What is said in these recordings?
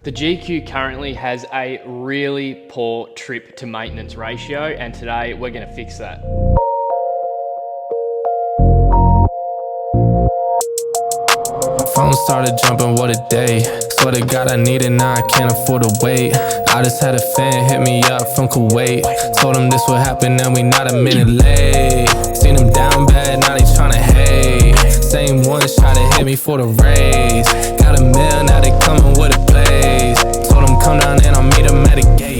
The GQ currently has a really poor trip to maintenance ratio, and today we're going to fix that. Phone started jumping, what a day. Swear to God I need it, now I can't afford to wait. I just had a fan hit me up from Kuwait. Told him this would happen and we not a minute late. Seen him down bad, now they tryna hate. Same ones try to hit me for the raise. Got a meal, now they coming with a blaze. Told him come down and I'll meet him at a gate.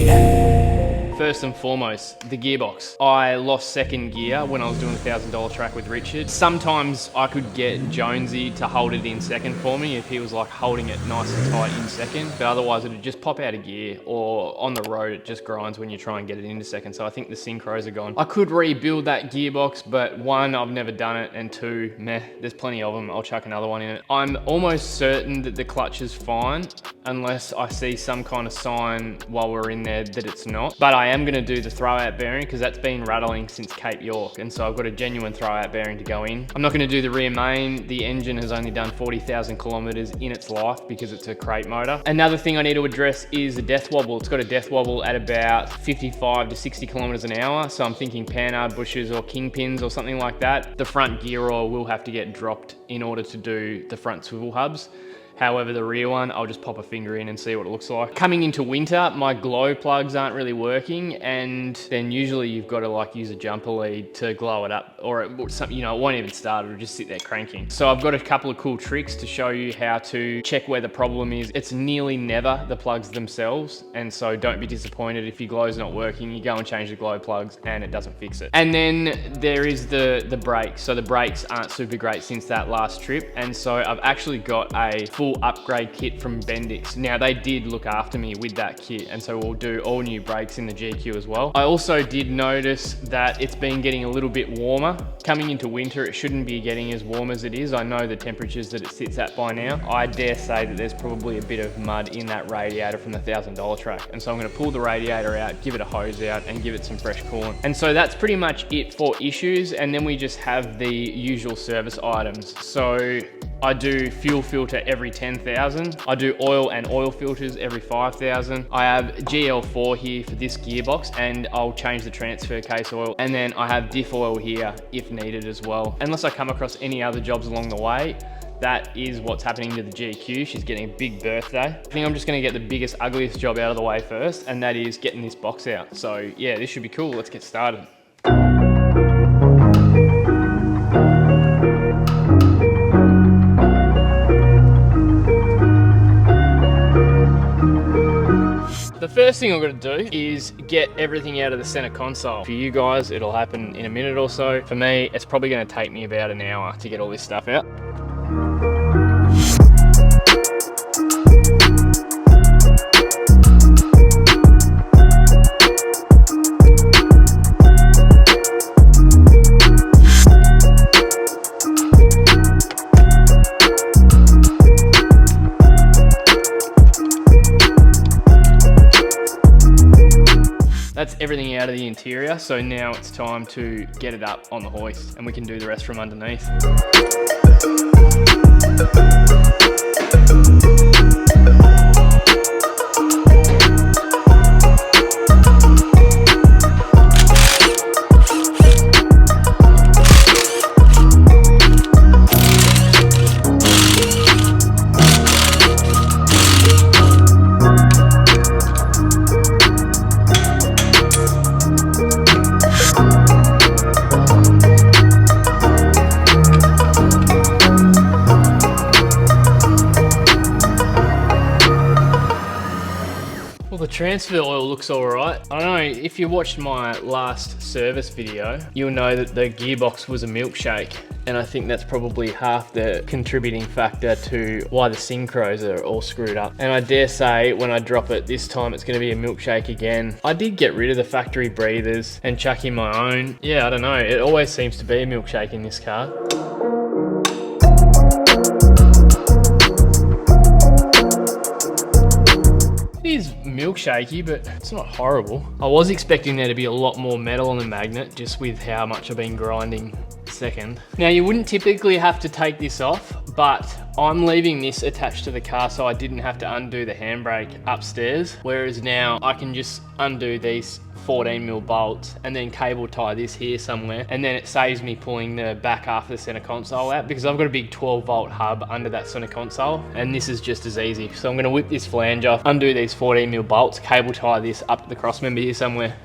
First and foremost, the gearbox. I lost second gear when I was doing the $1,000 track with Richard. Sometimes I could get Jonesy to hold it in second for me if he was like holding it nice and tight in second, but otherwise it'd just pop out of gear, or on the road it just grinds when you try and get it into second. So I think the synchros are gone. I could rebuild that gearbox, but one, I've never done it, and two, meh, there's plenty of them. I'll chuck another one in it. I'm almost certain that the clutch is fine, unless I see some kind of sign while we're in there that it's not. But I am going to do the throwout bearing because that's been rattling since Cape York, and so I've got a genuine throwout bearing to go in. I'm not going to do the rear main. The engine has only done 40,000 kilometers in its life because it's a crate motor. Another thing I need to address is the death wobble. It's got a death wobble at about 55 to 60 kilometers an hour, so I'm thinking panhard bushes or kingpins or something like that. The front gear oil will have to get dropped in order to do the front swivel hubs. However, the rear one, I'll just pop a finger in and see what it looks like. Coming into winter, my glow plugs aren't really working, and then usually you've got to like use a jumper lead to glow it up, or something, you know, it won't even start, it'll just sit there cranking. So I've got a couple of cool tricks to show you how to check where the problem is. It's nearly never the plugs themselves, and so don't be disappointed if your glow's not working. You go and change the glow plugs and it doesn't fix it. And then there is the brakes. So the brakes aren't super great since that last trip, and so I've actually got a full upgrade kit from Bendix. Now they did look after me with that kit, and so we'll do all new brakes in the GQ as well. I also did notice that it's been getting a little bit warmer. Coming into winter, it shouldn't be getting as warm as it is. I know the temperatures that it sits at by now. I dare say that there's probably a bit of mud in that radiator from the $1,000 track, and so I'm going to pull the radiator out, give it a hose out, and give it some fresh coolant. And so that's pretty much it for issues, and then we just have the usual service items. So I do fuel filter every 10,000. I do oil and oil filters every 5,000. I have GL4 here for this gearbox, and I'll change the transfer case oil. And then I have diff oil here if needed as well. Unless I come across any other jobs along the way, that is what's happening to the GQ. She's getting a big birthday. I think I'm just gonna get the biggest, ugliest job out of the way first, and that is getting this box out. So yeah, this should be cool. Let's get started. The first thing I'm going to do is get everything out of the center console. For you guys, it'll happen in a minute or so. For me, it's probably going to take me about an hour to get all this stuff out. That's everything out of the interior, so now it's time to get it up on the hoist, and we can do the rest from underneath. The transfer oil looks all right. I don't know, if you watched my last service video, you'll know that the gearbox was a milkshake, and I think that's probably half the contributing factor to why the synchros are all screwed up. And I dare say when I drop it this time, it's gonna be a milkshake again. I did get rid of the factory breathers and chuck in my own. Yeah, I don't know, it always seems to be a milkshake in this car. It is milkshakey, but it's not horrible. I was expecting there to be a lot more metal on the magnet, just with how much I've been grinding second. Now, you wouldn't typically have to take this off, but I'm leaving this attached to the car so I didn't have to undo the handbrake upstairs, whereas now I can just undo these 14mm bolts and then cable tie this here somewhere, and then it saves me pulling the back half of the center console out, because I've got a big 12-volt hub under that center console, and this is just as easy. So I'm going to whip this flange off, undo these 14mm bolts, cable tie this up to the cross member here somewhere.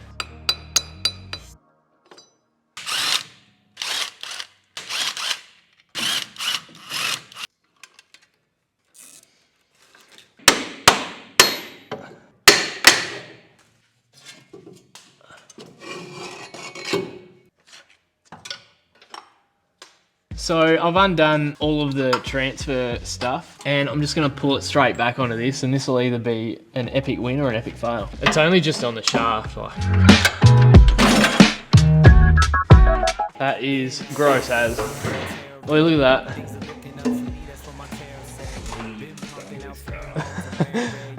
So I've undone all of the transfer stuff, and I'm just gonna pull it straight back onto this, and this will either be an epic win or an epic fail. It's only just on the shaft, like. That is gross as. Oh, look at that.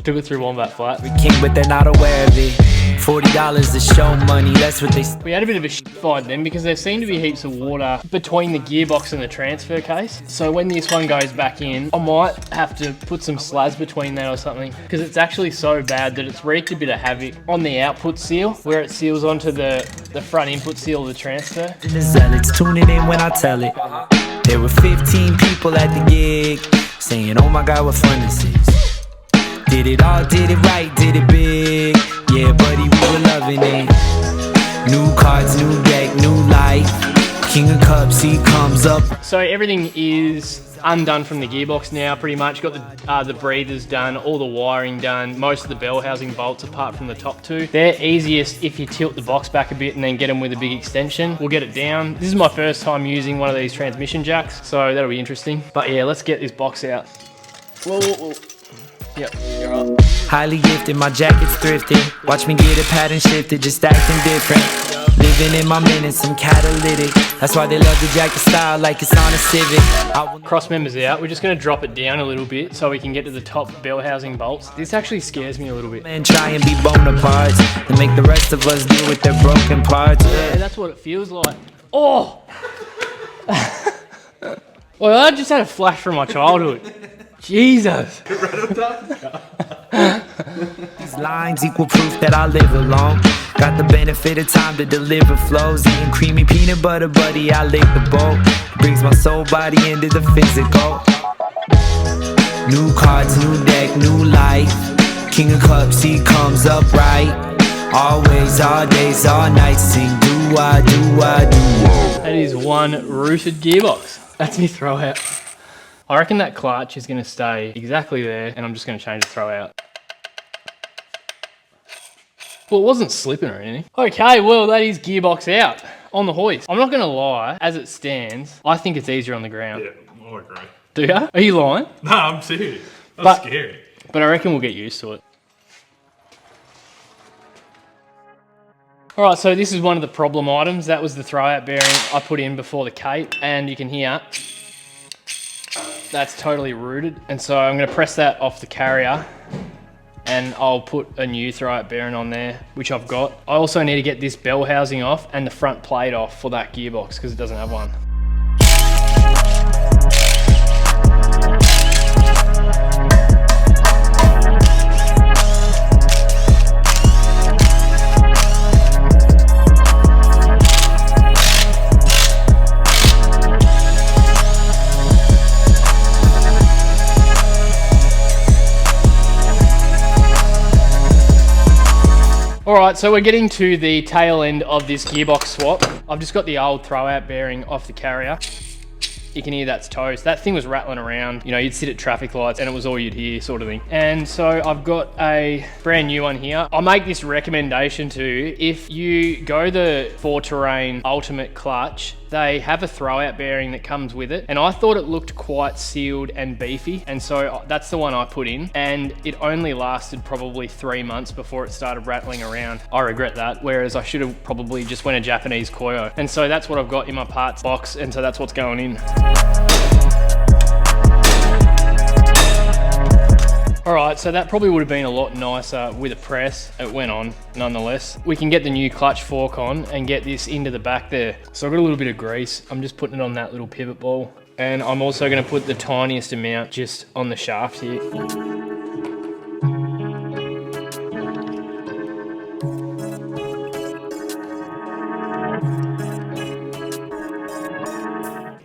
Took it through Wombat Flat. King, but they're not aware of it. $40 to show money, that's what they. We had a bit of a shit fight then, because there seemed to be heaps of water between the gearbox and the transfer case. So when this one goes back in, I might have to put some slabs between that or something, because it's actually so bad that it's wreaked a bit of havoc on the output seal, where it seals onto the front input seal of the transfer. The zealots tuning in when I tell it. There were 15 people at the gig, saying, oh my God, what fun this is. Did it all, did it right, did it big. Yeah, buddy, we were loving it. New cards, new deck, new life. King of Cups, he comes up. So everything is undone from the gearbox now, pretty much. Got the breathers done, all the wiring done, most of the bell housing bolts apart from the top two. They're easiest if you tilt the box back a bit and then get them with a big extension. We'll get it down. This is my first time using one of these transmission jacks, so that'll be interesting. But yeah, let's get this box out. Whoa, whoa, whoa. Yep, you're up. Highly gifted, my jacket's thrifted. Watch me get a pattern shifted, just acting different. Living in my minutes, I'm catalytic. That's why they love the jacket style like it's on a Civic. Cross members out. We're just going to drop it down a little bit so we can get to the top bell housing bolts. This actually scares me a little bit. And try and be Bonapartes and make the rest of us deal with their broken parts. Yeah, that's what it feels like. Oh! Well, I just had a flash from my childhood. Jesus. These lines equal proof that I live alone. Got the benefit of time to deliver flows. Eating creamy peanut butter, buddy, I lick the bowl. Brings my soul body into the physical. New cards, new deck, new life. King of Cups, he comes up right. Always, all days, all nights. Sing, do I, do I, do I. That is one rooted gearbox. That's me throw out. I reckon that clutch is going to stay exactly there, and I'm just going to change the throw out. Well, it wasn't slipping or anything. Okay, well, that is gearbox out on the hoist. I'm not going to lie, as it stands, I think it's easier on the ground. Yeah, I agree. Do ya? Are you lying? No, I'm serious. That's scary. But I reckon we'll get used to it. All right, so this is one of the problem items. That was the throwout bearing I put in before the cape, and you can hear that's totally rooted. And so I'm gonna press that off the carrier, and I'll put a new throwout bearing on there, which I've got. I also need to get this bell housing off and the front plate off for that gearbox because it doesn't have one. Alright, so we're getting to the tail end of this gearbox swap. I've just got the old throwout bearing off the carrier. You can hear that's toast. That thing was rattling around. You know, you'd sit at traffic lights and it was all you'd hear, sort of thing. And so I've got a brand new one here. I'll make this recommendation too. If you go the 4Terrain Ultimate clutch, they have a throwout bearing that comes with it. And I thought it looked quite sealed and beefy. And so that's the one I put in. And it only lasted probably 3 months before it started rattling around. I regret that. Whereas I should have probably just went a Japanese Koyo. And so that's what I've got in my parts box. And so that's what's going in. Alright, so that probably would have been a lot nicer with a press. It went on, nonetheless. We can get the new clutch fork on and get this into the back there. So I've got a little bit of grease. I'm just putting it on that little pivot ball. And I'm also going to put the tiniest amount just on the shaft here.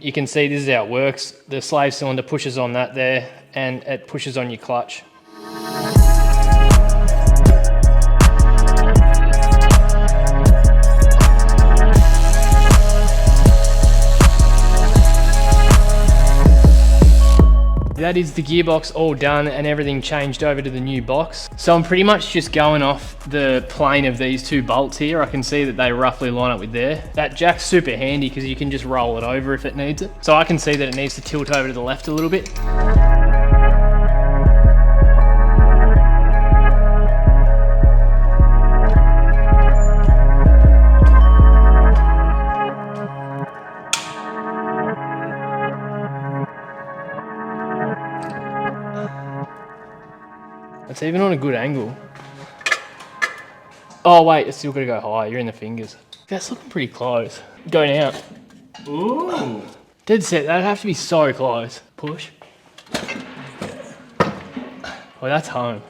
You can see this is how it works. The slave cylinder pushes on that there and it pushes on your clutch. That is the gearbox all done and everything changed over to the new box. So I'm pretty much just going off the plane of these two bolts here. I can see that they roughly line up with there. That jack's super handy because you can just roll it over if it needs it. So I can see that it needs to tilt over to the left a little bit. It's even on a good angle. Oh wait, it's still gotta go high. You're in the fingers. That's looking pretty close. Going out. Ooh. Dead set, that'd have to be so close. Push. Oh, that's home.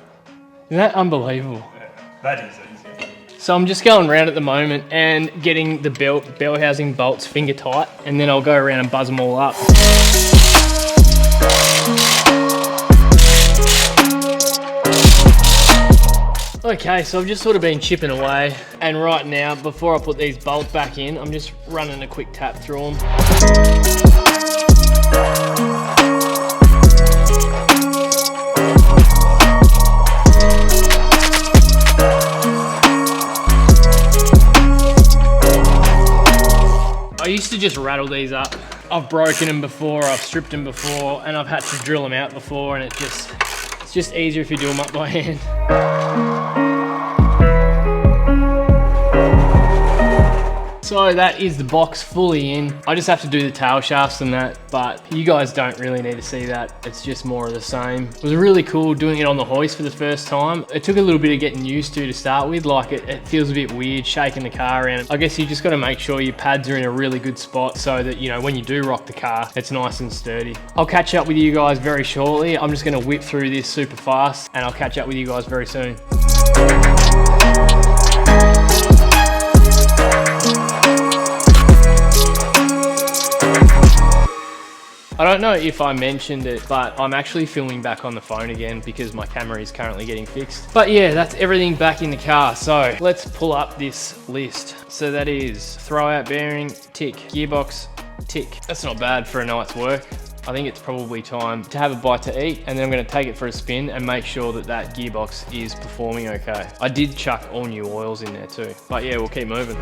Isn't that unbelievable? Yeah, that is easy. So I'm just going around at the moment and getting the bell housing bolts finger tight, and then I'll go around and buzz them all up. Okay, so I've just sort of been chipping away, and right now, before I put these bolts back in, I'm just running a quick tap through them. I used to just rattle these up. I've broken them before, I've stripped them before, and I've had to drill them out before, and it's just easier if you do them up by hand. So that is the box fully in. I just have to do the tail shafts and that, but you guys don't really need to see that. It's just more of the same. It was really cool doing it on the hoist for the first time. It took a little bit of getting used to start with. Like it feels a bit weird shaking the car around. I guess you just got to make sure your pads are in a really good spot so that, you know, when you do rock the car, it's nice and sturdy. I'll catch up with you guys very shortly. I'm just going to whip through this super fast and I'll catch up with you guys very soon. I don't know if I mentioned it, but I'm actually filming back on the phone again because my camera is currently getting fixed. But yeah, that's everything back in the car. So let's pull up this list. So that is throwout bearing, tick, gearbox, tick. That's not bad for a night's work. I think it's probably time to have a bite to eat, and then I'm gonna take it for a spin and make sure that that gearbox is performing okay. I did chuck all new oils in there too, but yeah, we'll keep moving.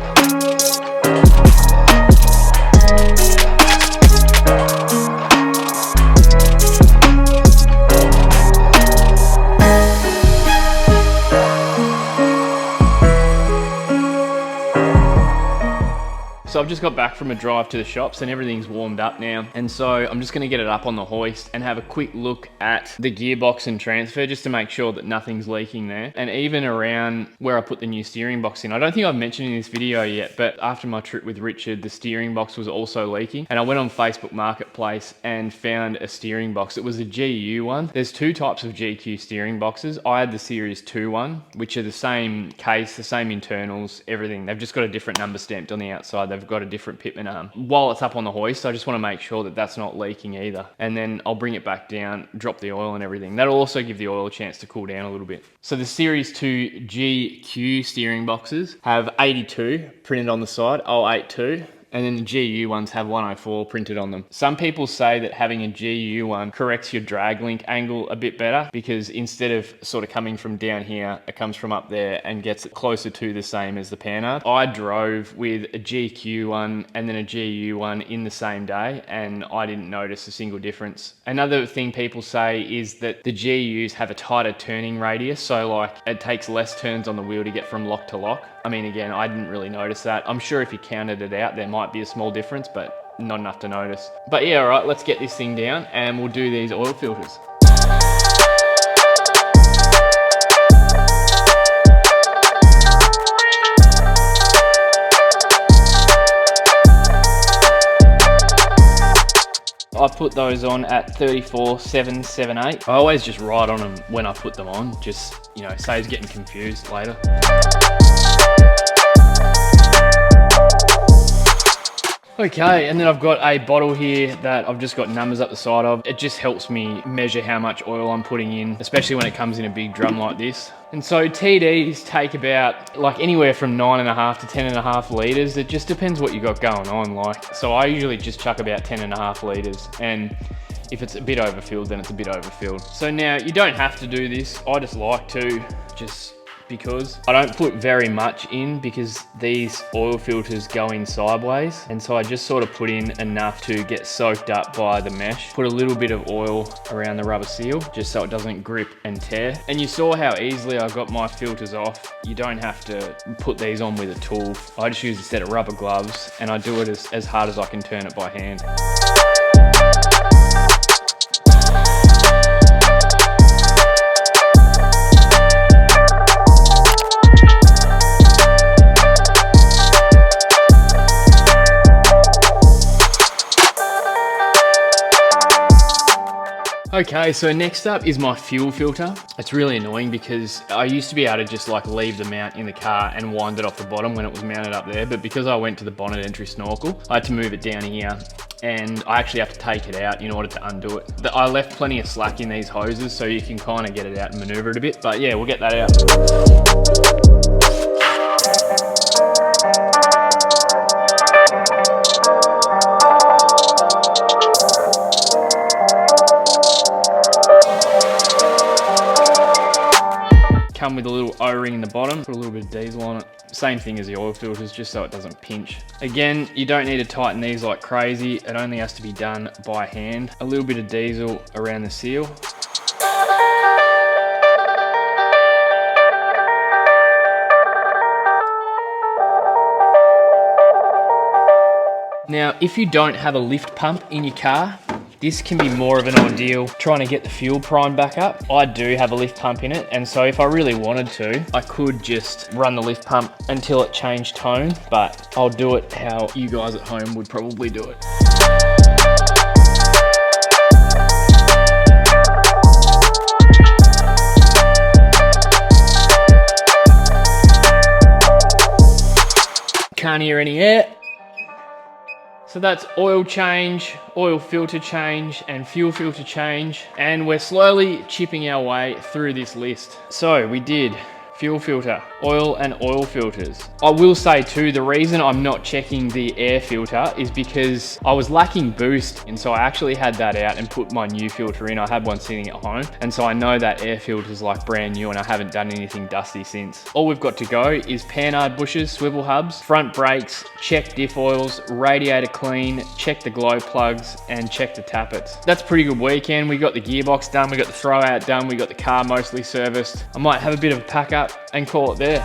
So I've just got back from a drive to the shops and everything's warmed up now. And so I'm just gonna get it up on the hoist and have a quick look at the gearbox and transfer just to make sure that nothing's leaking there. And even around where I put the new steering box in. I don't think I've mentioned in this video yet, but after my trip with Richard, the steering box was also leaking. And I went on Facebook Marketplace and found a steering box. It was a GU one. There's two types of GQ steering boxes. I had the Series 2 one, which are the same case, the same internals, everything. They've just got a different number stamped on the outside. They've got a different Pieman arm. While it's up on the hoist, I just want to make sure that that's not leaking either. And then I'll bring it back down, drop the oil and everything. That'll also give the oil a chance to cool down a little bit. So the Series 2 GQ steering boxes have 82 printed on the side, 082. And then the GU ones have 104 printed on them. Some people say that having a GU one corrects your drag link angle a bit better because instead of sort of coming from down here, it comes from up there and gets it closer to the same as the panhard. I drove with a GQ one and then a GU one in the same day and I didn't notice a single difference. Another thing people say is that the GUs have a tighter turning radius, so like it takes less turns on the wheel to get from lock to lock. I mean, again, I didn't really notice that. I'm sure if you counted it out, there might be a small difference, but not enough to notice. But yeah, all right, let's get this thing down and we'll do these oil filters. I put those on at 34.778. I always just write on them when I put them on, just, you know, saves getting confused later. Okay, and then I've got a bottle here that I've just got numbers up the side of. It just helps me measure how much oil I'm putting in, especially when it comes in a big drum like this. And so TDs take about like anywhere from 9.5 to 10.5 litres. It just depends what you got going on. Like, so I usually just chuck about 10.5 litres, and if it's a bit overfilled, then it's a bit overfilled. So now you don't have to do this. I just like to, just because I don't put very much in because these oil filters go in sideways, and so I just sort of put in enough to get soaked up by the mesh. Put a little bit of oil around the rubber seal just so it doesn't grip and tear. And you saw how easily I got my filters off. You don't have to put these on with a tool. I just use a set of rubber gloves, and I do it as hard as I can turn it by hand. Okay, so next up is my fuel filter. It's really annoying because I used to be able to just like leave the mount in the car and wind it off the bottom when it was mounted up there, but because I went to the bonnet entry snorkel, I had to move it down here, and I actually have to take it out in order to undo it. I left plenty of slack in these hoses, so you can kind of get it out and maneuver it a bit, but yeah, we'll get that out. Come with a little O-ring in the bottom, put a little bit of diesel on it. Same thing as the oil filters, just so it doesn't pinch. Again, you don't need to tighten these like crazy. It only has to be done by hand. A little bit of diesel around the seal. Now, if you don't have a lift pump in your car, this can be more of an ordeal trying to get the fuel prime back up. I do have a lift pump in it, and so if I really wanted to, I could just run the lift pump until it changed tone, but I'll do it how you guys at home would probably do it. Can't hear any air. So that's oil change, oil filter change, and fuel filter change. And we're slowly chipping our way through this list. So we did fuel filter, oil and oil filters. I will say too, the reason I'm not checking the air filter is because I was lacking boost, and so I actually had that out and put my new filter in. I had one sitting at home, and so I know that air filter is like brand new, and I haven't done anything dusty since. All we've got to go is panhard bushes, swivel hubs, front brakes, check diff oils, radiator clean, check the glow plugs, and check the tappets. That's a pretty good weekend. We got the gearbox done, we got the throwout done, we got the car mostly serviced. I might have a bit of a pack up and call it there.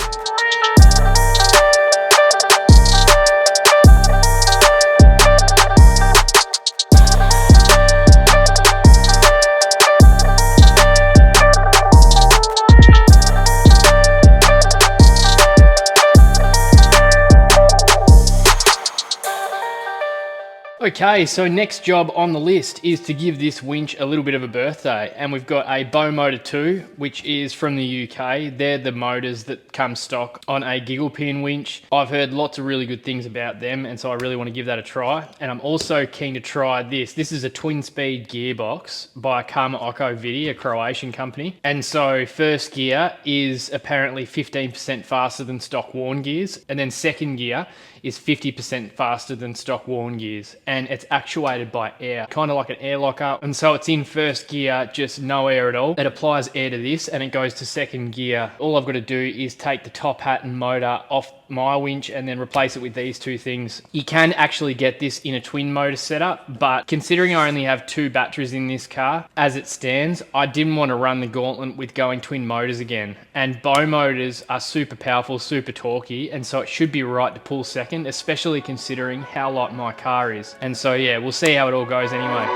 Okay, so next job on the list is to give this winch a little bit of a birthday, and we've got a Bow Motor 2, which is from the UK. They're the motors that come stock on a GigglePin winch. I've heard lots of really good things about them, and so I really want to give that a try. And I'm also keen to try this. This is a twin-speed gearbox by Karma Oko Vidi, a Croatian company. And so first gear is apparently 15% faster than stock worn gears, and then second gear is 50% faster than stock worn gears, and it's actuated by air, kind of like an air locker. And so it's in first gear, just no air at all. It applies air to this and it goes to second gear. All I've got to do is take the top hat and motor off my winch and then replace it with these two things. You can actually get this in a twin motor setup, but considering I only have 2 batteries in this car, as it stands, I didn't want to run the gauntlet with going twin motors again. And Bow motors are super powerful, super torquey, and so it should be right to pull second, especially considering how light my car is. And so yeah, we'll see how it all goes anyway.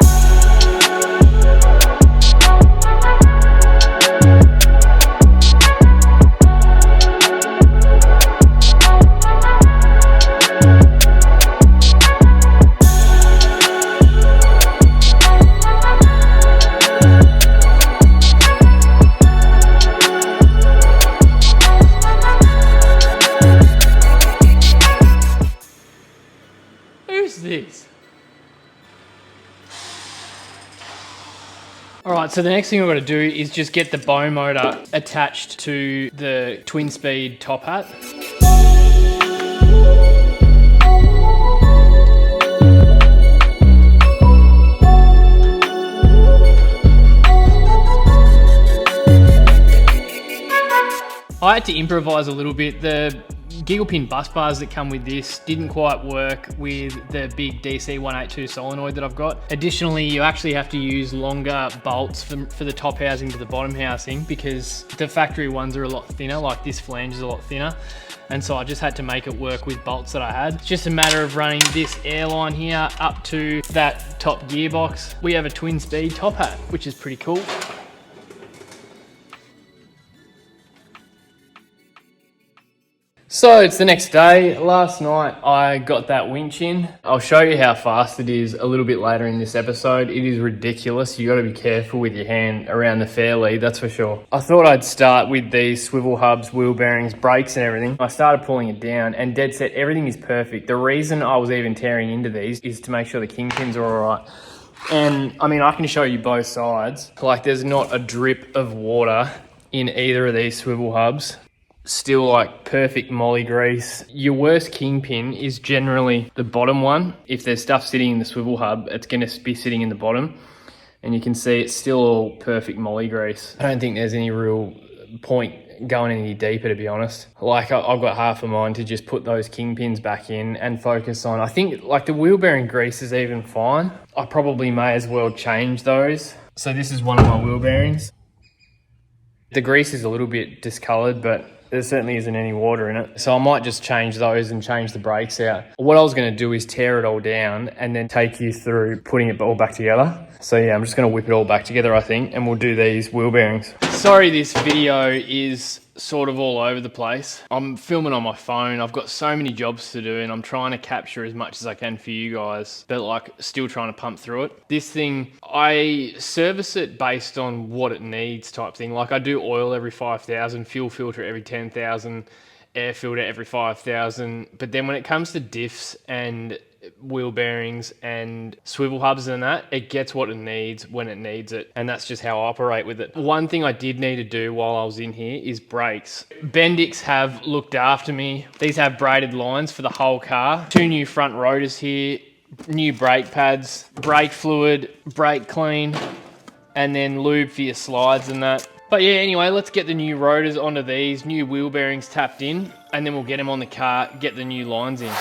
All right, so the next thing I've got to do is just get the bow motor attached to the twin speed top hat. I had to improvise a little bit. The GigglePin bus bars that come with this didn't quite work with the big DC 182 solenoid that I've got. Additionally, you actually have to use longer bolts for the top housing to the bottom housing because the factory ones are a lot thinner, like this flange is a lot thinner. And so I just had to make it work with bolts that I had. It's just a matter of running this airline here up to that top gearbox. We have a twin speed top hat, which is pretty cool. So it's the next day. Last night I got that winch in. I'll show you how fast it is a little bit later in this episode. It is ridiculous. You got to be careful with your hand around the fair lead, that's for sure. I thought I'd start with these swivel hubs, wheel bearings, brakes and everything. I started pulling it down and dead set, everything is perfect. The reason I was even tearing into these is to make sure the kingpins are all right. And I mean, I can show you both sides. Like there's not a drip of water in either of these swivel hubs. Still like perfect molly grease. Your worst kingpin is generally the bottom one. If there's stuff sitting in the swivel hub, it's going to be sitting in the bottom. And you can see it's still all perfect molly grease. I don't think there's any real point going any deeper, to be honest. Like I've got half a mind to just put those kingpins back in and focus on, I think like the wheel bearing grease is even fine. I probably may as well change those. So this is one of my wheel bearings. The grease is a little bit discolored, but there certainly isn't any water in it. So I might just change those and change the brakes out. What I was going to do is tear it all down and then take you through putting it all back together. So yeah, I'm just going to whip it all back together, I think, and we'll do these wheel bearings. Sorry this video is sort of all over the place. I'm filming on my phone. I've got so many jobs to do and I'm trying to capture as much as I can for you guys, but like still trying to pump through it. This thing, I service it based on what it needs type thing. Like I do oil every 5,000, fuel filter every 10,000, air filter every 5,000. But then when it comes to diffs and wheel bearings and swivel hubs and that, it gets what it needs when it needs it, and that's just how I operate with it. One thing I did need to do while I was in here is brakes. Bendix have looked after me. These have braided lines for the whole car. 2 new front rotors here, new brake pads, brake fluid, brake clean, and then lube for your slides and that. But yeah, anyway, let's get the new rotors onto these, new wheel bearings tapped in, and then we'll get them on the car, get the new lines in.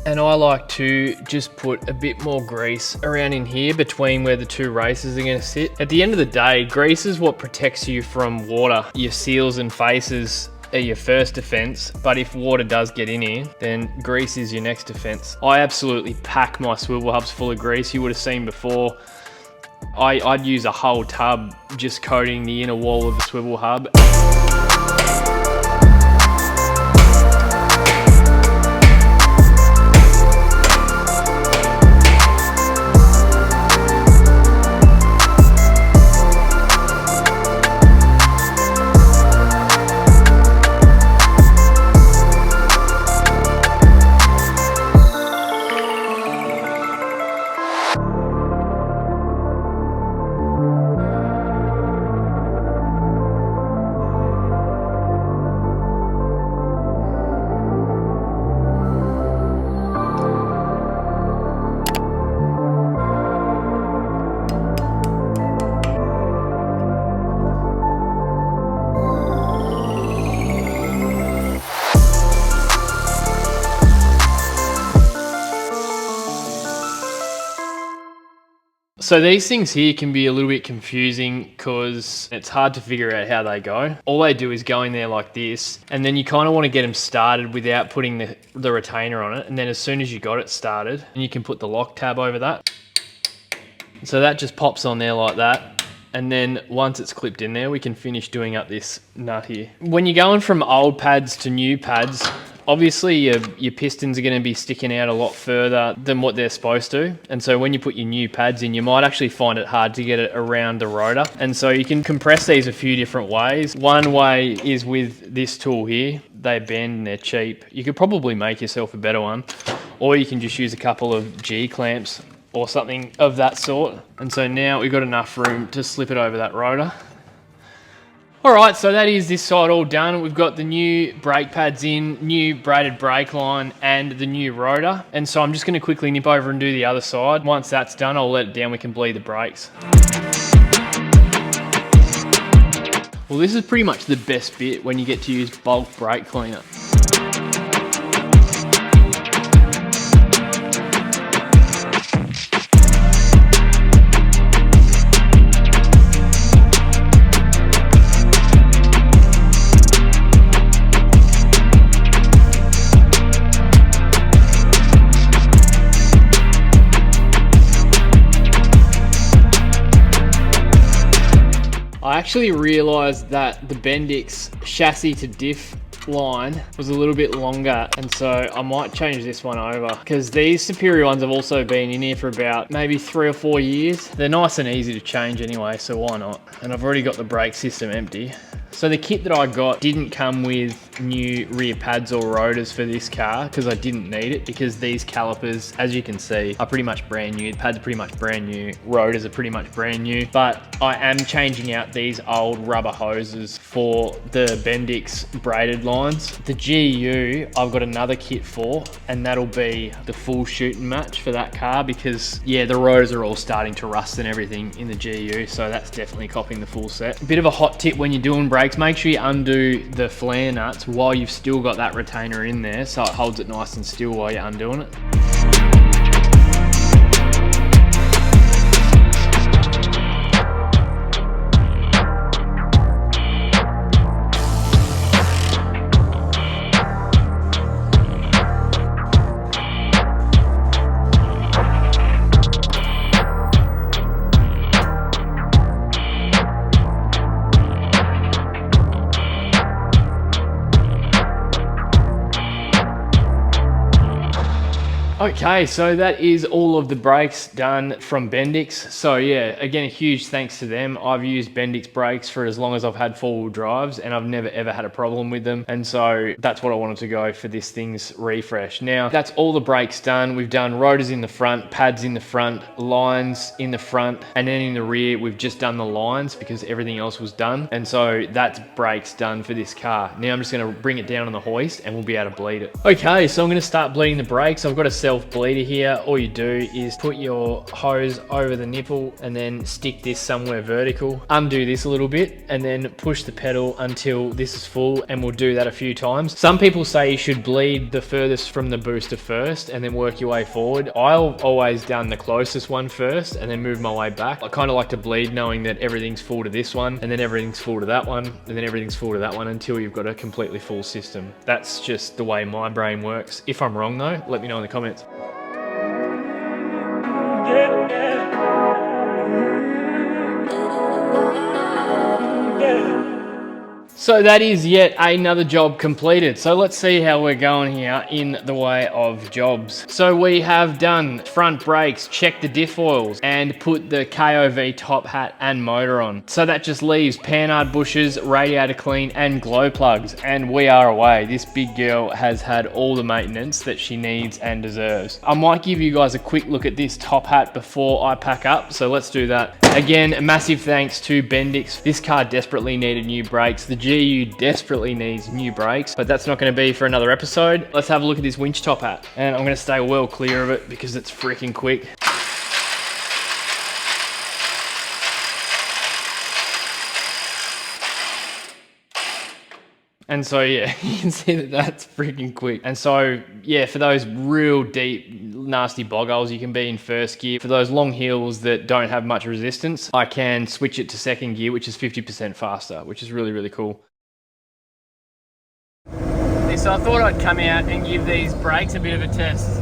And I like to just put a bit more grease around in here between where the 2 races are going to sit. At the end of the day, grease is what protects you from water. Your seals and faces are your first defense, but if water does get in here, then grease is your next defense. I absolutely pack my swivel hubs full of grease. You would have seen before, I'd use a whole tub just coating the inner wall of the swivel hub. So these things here can be a little bit confusing because it's hard to figure out how they go. All they do is go in there like this, and then you kind of want to get them started without putting the retainer on it. And then as soon as you got it started, and you can put the lock tab over that. So that just pops on there like that. And then once it's clipped in there, we can finish doing up this nut here. When you're going from old pads to new pads, obviously your pistons are going to be sticking out a lot further than what they're supposed to. And so when you put your new pads in, you might actually find it hard to get it around the rotor. And so you can compress these a few different ways. One way is with this tool here. They bend and they're cheap. You could probably make yourself a better one, or you can just use a couple of G clamps or something of that sort. And so now we've got enough room to slip it over that rotor. All right, so that is this side all done. We've got the new brake pads in, new braided brake line, and the new rotor. And so I'm just gonna quickly nip over and do the other side. Once that's done, I'll let it down, we can bleed the brakes. Well, this is pretty much the best bit when you get to use bulk brake cleaner. I actually realised that the Bendix chassis to diff line was a little bit longer, and so I might change this one over because these Superior ones have also been in here for about maybe 3 or 4 years. They're nice and easy to change anyway, so why not? And I've already got the brake system empty. So the kit that I got didn't come with new rear pads or rotors for this car because I didn't need it, because these calipers, as you can see, are pretty much brand new. The pads are pretty much brand new. Rotors are pretty much brand new. But I am changing out these old rubber hoses for the Bendix braided lines. The GU, I've got another kit for, and that'll be the full shooting match for that car because, yeah, the rotors are all starting to rust and everything in the GU, so that's definitely copping the full set. A bit of a hot tip when you're doing brakes, make sure you undo the flare nuts while you've still got that retainer in there so it holds it nice and still while you're undoing it. Okay, so that is all of the brakes done from Bendix. So yeah, again, a huge thanks to them. I've used Bendix brakes for as long as I've had four-wheel drives, and I've never ever had a problem with them. And so that's what I wanted to go for this thing's refresh. Now, that's all the brakes done. We've done rotors in the front, pads in the front, lines in the front, and then in the rear, we've just done the lines because everything else was done. And so that's brakes done for this car. Now I'm just gonna bring it down on the hoist and we'll be able to bleed it. Okay, so I'm gonna start bleeding the brakes. I've got a self-bleeder here. All you do is put your hose over the nipple and then stick this somewhere vertical. Undo this a little bit and then push the pedal until this is full, and we'll do that a few times. Some people say you should bleed the furthest from the booster first and then work your way forward. I've always done the closest one first and then move my way back. I kind of like to bleed knowing that everything's full to this one and then everything's full to that one and then everything's full to that one until you've got a completely full system. That's just the way my brain works. If I'm wrong though, let me know in the comments. So that is yet another job completed. So let's see how we're going here in the way of jobs. So we have done front brakes, checked the diff oils, and put the KOV top hat and motor on. So that just leaves panhard bushes, radiator clean, and glow plugs. And we are away. This big girl has had all the maintenance that she needs and deserves. I might give you guys a quick look at this top hat before I pack up. So let's do that. Again, a massive thanks to Bendix. This car desperately needed new brakes. The GU desperately needs new brakes, but that's not going to be for another episode. Let's have a look at this winch top hat, and I'm going to stay well clear of it because it's freaking quick. And so yeah, you can see that that's freaking quick. And so yeah, for those real deep, nasty bog holes, you can be in first gear. For those long hills that don't have much resistance, I can switch it to second gear, which is 50% faster, which is really, really cool. So I thought I'd come out and give these brakes a bit of a test.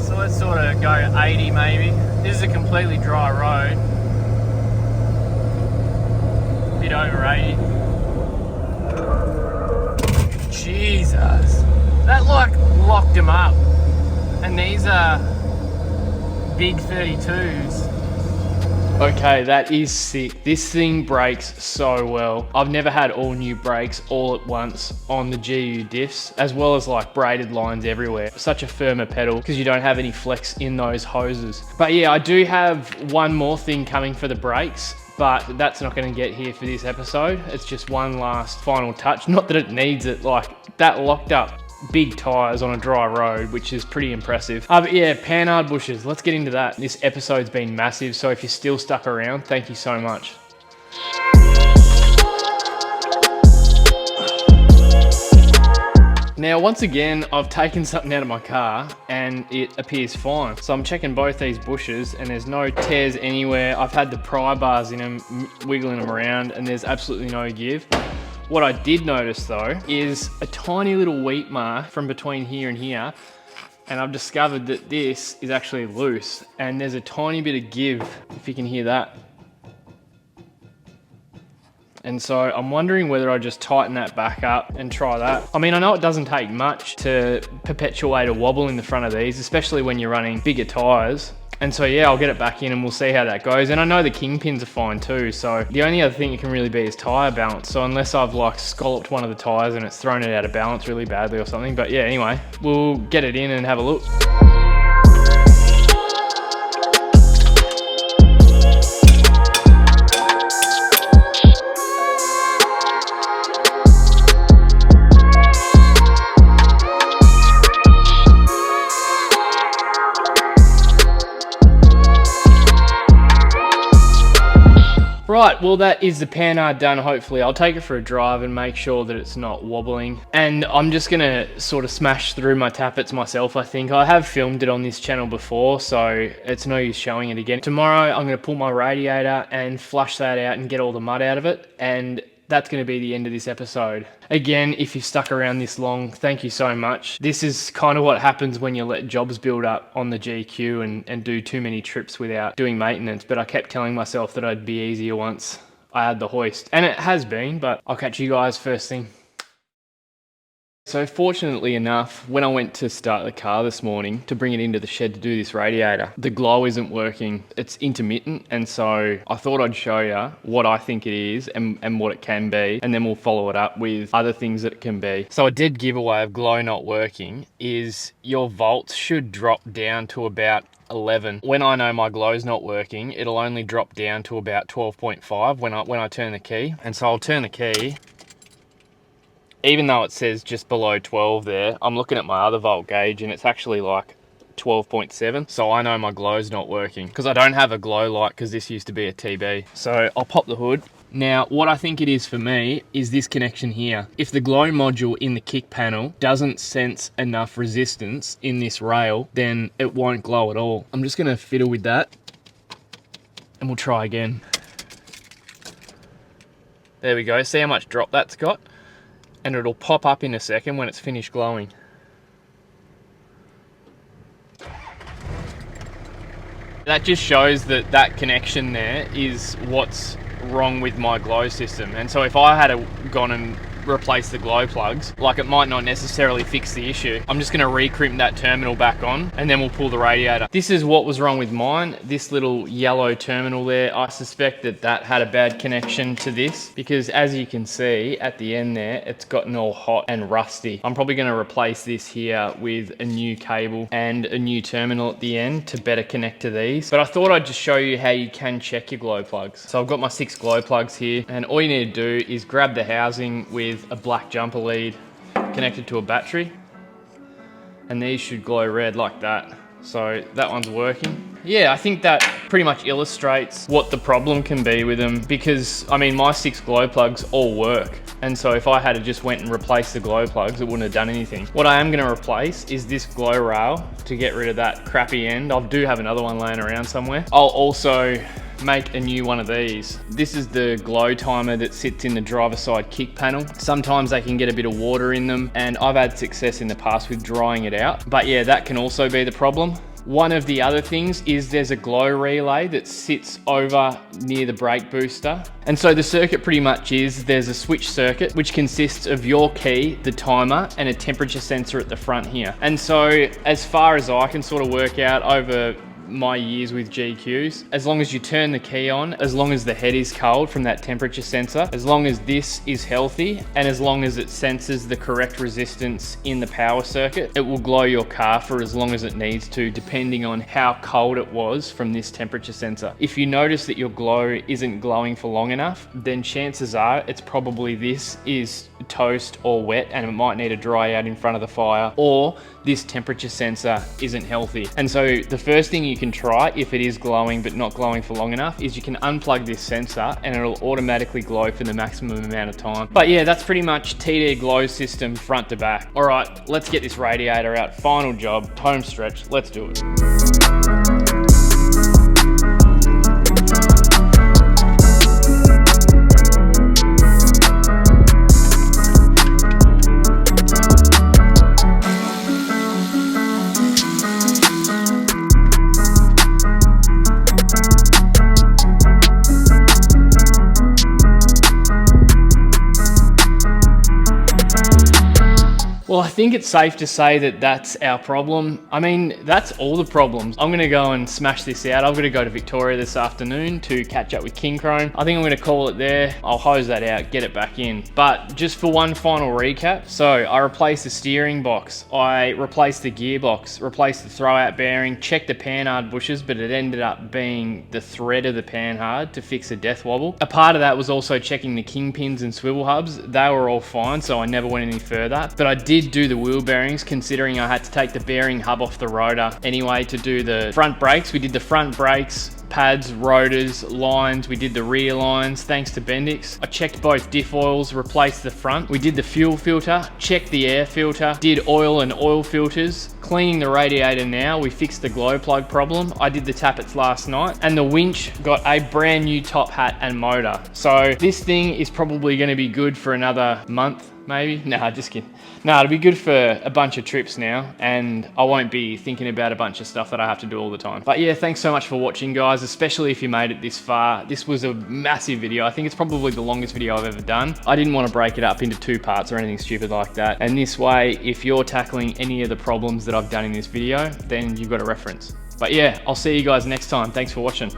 So let's sort of go 80 maybe. This is a completely dry road. A bit over 80. Jesus. That like locked them up. And these are big 32s. Okay, that is sick. This thing brakes so well. I've never had all new brakes all at once on the GU diffs, as well as like braided lines everywhere. Such a firmer pedal because you don't have any flex in those hoses. But yeah, I do have one more thing coming for the brakes, but that's not going to get here for this episode. It's just one last final touch. Not that it needs it, like that locked up big tires on a dry road, which is pretty impressive. But yeah, panhard bushes, let's get into that. This episode's been massive, so if you're still stuck around, thank you so much. Now, once again, I've taken something out of my car and it appears fine. So I'm checking both these bushes and there's no tears anywhere. I've had the pry bars in them, wiggling them around, and there's absolutely no give. What I did notice though is a tiny little wheat mark from between here and here, and I've discovered that this is actually loose and there's a tiny bit of give, if you can hear that. And so I'm wondering whether I just tighten that back up and try that. I mean, I know it doesn't take much to perpetuate a wobble in the front of these, especially when you're running bigger tires. And so yeah, I'll get it back in and we'll see how that goes. And I know the kingpins are fine too, so the only other thing it can really be is tyre balance. So unless I've like scalloped one of the tyres and it's thrown it out of balance really badly or something. But yeah, anyway, we'll get it in and have a look. Right, well that is the panhard done, hopefully. I'll take it for a drive and make sure that it's not wobbling. And I'm just gonna sort of smash through my tappets myself, I think. I have filmed it on this channel before, so it's no use showing it again. Tomorrow I'm gonna pull my radiator and flush that out and get all the mud out of it. And that's going to be the end of this episode. Again, if you've stuck around this long, thank you so much. This is kind of what happens when you let jobs build up on the GQ and do too many trips without doing maintenance. But I kept telling myself that I'd be easier once I had the hoist. And it has been, but I'll catch you guys first thing. So fortunately enough, when I went to start the car this morning to bring it into the shed to do this radiator, the glow isn't working. It's intermittent, and so I thought I'd show you what I think it is and what it can be, and then we'll follow it up with other things that it can be. So a dead giveaway of glow not working is your volts should drop down to about 11. When I know my glow's not working, it'll only drop down to about 12.5 when I turn the key. And so I'll turn the key. Even though it says just below 12 there, I'm looking at my other volt gauge and it's actually like 12.7. So I know my glow's not working because I don't have a glow light because this used to be a TB. So I'll pop the hood. Now, what I think it is for me is this connection here. If the glow module in the kick panel doesn't sense enough resistance in this rail, then it won't glow at all. I'm just gonna fiddle with that and we'll try again. There we go, see how much drop that's got? And it'll pop up in a second when it's finished glowing. That just shows that that connection there is what's wrong with my glow system. And so if I had gone and replace the glow plugs, like, it might not necessarily fix the issue. I'm just going to recrimp that terminal back on and then we'll pull the radiator. This is what was wrong with mine, this little yellow terminal there. I suspect that that had a bad connection to this because, as you can see at the end there, it's gotten all hot and rusty. I'm probably going to replace this here with a new cable and a new terminal at the end to better connect to these. But I thought I'd just show you how you can check your glow plugs. So I've got my 6 glow plugs here, and all you need to do is grab the housing with a black jumper lead connected to a battery, and these should glow red like that. So that one's working. Yeah, I think that pretty much illustrates what the problem can be with them, because I mean, my 6 glow plugs all work. And so if I had to just went and replaced the glow plugs, it wouldn't have done anything. What I am gonna replace is this glow rail to get rid of that crappy end. I do have another one laying around somewhere. I'll also make a new one of these. This is the glow timer that sits in the driver's side kick panel. Sometimes they can get a bit of water in them, and I've had success in the past with drying it out. But yeah, that can also be the problem. One of the other things is there's a glow relay that sits over near the brake booster. And so the circuit pretty much is, there's a switch circuit, which consists of your key, the timer, and a temperature sensor at the front here. And so as far as I can sort of work out over my years with GQs, as long as you turn the key on, as long as the head is cold from that temperature sensor, as long as this is healthy, and as long as it senses the correct resistance in the power circuit, it will glow your car for as long as it needs to, depending on how cold it was from this temperature sensor. If you notice that your glow isn't glowing for long enough, then chances are it's probably this is toast or wet and it might need to dry out in front of the fire, or this temperature sensor isn't healthy. And so the first thing you can try, if it is glowing but not glowing for long enough, is you can unplug this sensor and it'll automatically glow for the maximum amount of time. But yeah, that's pretty much TD glow system front to back. All right, let's get this radiator out. Final job, home stretch, let's do it. Well, I think it's safe to say that that's our problem. I mean, that's all the problems. I'm gonna go and smash this out. I'm gonna go to Victoria this afternoon to catch up with King Chrome. I think I'm gonna call it there. I'll hose that out, get it back in. But just for one final recap, so I replaced the steering box, I replaced the gearbox, replaced the throwout bearing, checked the panhard bushes, but it ended up being the thread of the panhard to fix the death wobble. A part of that was also checking the kingpins and swivel hubs. They were all fine, so I never went any further. But I did do the wheel bearings, considering I had to take the bearing hub off the rotor anyway to do the front brakes. We did the front brakes, pads, rotors, lines. We did the rear lines thanks to Bendix. I checked both diff oils, replaced the front. We did the fuel filter, checked the air filter, did oil and oil filters, cleaning the radiator now. We fixed the glow plug problem. I did the tappets last night, and the winch got a brand new top hat and motor. So this thing is probably going to be good for another month, maybe. Nah, just kidding. Nah, it'll be good for a bunch of trips now, and I won't be thinking about a bunch of stuff that I have to do all the time. But yeah, thanks so much for watching, guys, especially if you made it this far. This was a massive video. I think it's probably the longest video I've ever done. I didn't want to break it up into 2 parts or anything stupid like that. And this way, if you're tackling any of the problems that I've done in this video, then you've got a reference. But yeah, I'll see you guys next time. Thanks for watching.